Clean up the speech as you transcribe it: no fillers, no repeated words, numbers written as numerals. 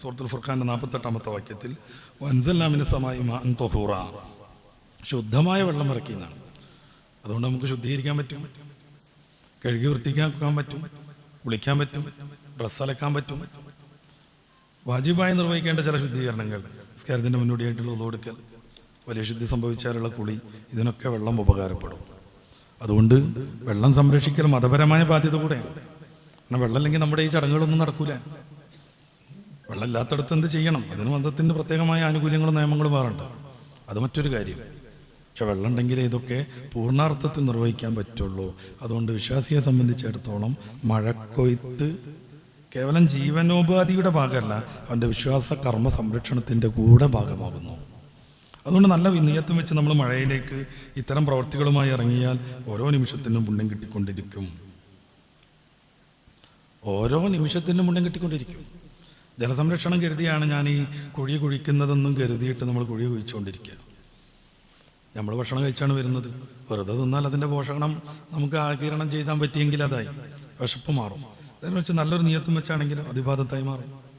സൂറത്തുൽ ഫുർഖാന്റെ 48-ാമത്തെ വാക്യത്തിൽ വൻസൽനാ മിനസ് സമാഇ മാഅൻ ത്വഹൂറ, ശുദ്ധമായ വെള്ളം ഇറക്കിയെന്നാണ്. അതുകൊണ്ട് നമുക്ക് ശുദ്ധീകരിക്കാൻ പറ്റും, കഴുകി വൃത്തിയാക്കാൻ പറ്റും, കുളിക്കാൻ പറ്റും, ഡ്രസ്സ് അലക്കാൻ പറ്റും. വാജിബായി നിർവഹിക്കേണ്ട ചില ശുദ്ധീകരണങ്ങൾ, നിസ്കാരത്തിൻ്റെ മുന്നോടിയായിട്ടുള്ള ഉളു എടുക്കൽ, വലിയ ശുദ്ധി സംഭവിച്ചാലുള്ള കുളി, ഇതിനൊക്കെ വെള്ളം ഉപകാരപ്പെടും. അതുകൊണ്ട് വെള്ളം സംരക്ഷിക്കൽ മതപരമായ ബാധ്യത കൂടെയാണ്. കാരണം വെള്ളം ഇല്ലെങ്കിൽ നമ്മുടെ ഈ ചടങ്ങുകളൊന്നും നടക്കൂല. വെള്ളം ഇല്ലാത്തടത്ത് എന്ത് ചെയ്യണം? അതിന് മതത്തിൻ്റെ പ്രത്യേകമായ ആനുകൂല്യങ്ങളും നിയമങ്ങളും വേറുണ്ട്. അത് മറ്റൊരു കാര്യം. പക്ഷെ വെള്ളം ഉണ്ടെങ്കിലേ ഇതൊക്കെ പൂർണ്ണാർത്ഥത്തിൽ നിർവഹിക്കാൻ പറ്റുള്ളൂ. അതുകൊണ്ട് വിശ്വാസിയെ സംബന്ധിച്ചിടത്തോളം മഴക്കൊയ്ത്ത് കേവലം ജീവനോപാധിയുടെ ഭാഗമല്ല, അവൻ്റെ വിശ്വാസ കർമ്മ സംരക്ഷണത്തിൻ്റെ കൂടെ ഭാഗമാകുന്നു. അതുകൊണ്ട് നല്ല വിനയത്തും വെച്ച് നമ്മൾ മഴയിലേക്ക് ഇത്തരം പ്രവർത്തികളുമായി ഇറങ്ങിയാൽ ഓരോ നിമിഷത്തിനും പുണ്യം കിട്ടിക്കൊണ്ടിരിക്കും. ഓരോ നിമിഷത്തിനും പുണ്യം കിട്ടിക്കൊണ്ടിരിക്കും. ജലസംരക്ഷണം കരുതിയാണ് ഞാൻ ഈ കുഴി കുഴിക്കുന്നതെന്നും കരുതിയിട്ട് നമ്മൾ കുഴി കുഴിച്ചുകൊണ്ടിരിക്കുക. നമ്മൾ ഭക്ഷണം കഴിച്ചാണ് വരുന്നത്. വെറുതെ തിന്നാൽ അതിൻ്റെ പോഷണം നമുക്ക് ആഗിരണം ചെയ്താൻ പറ്റിയെങ്കിൽ അതായി വിശപ്പ് മാറും. അതിനെ വെച്ച് നല്ലൊരു നിയത്തും വെച്ചാണെങ്കിലും അതിബാധത്തായി മാറും.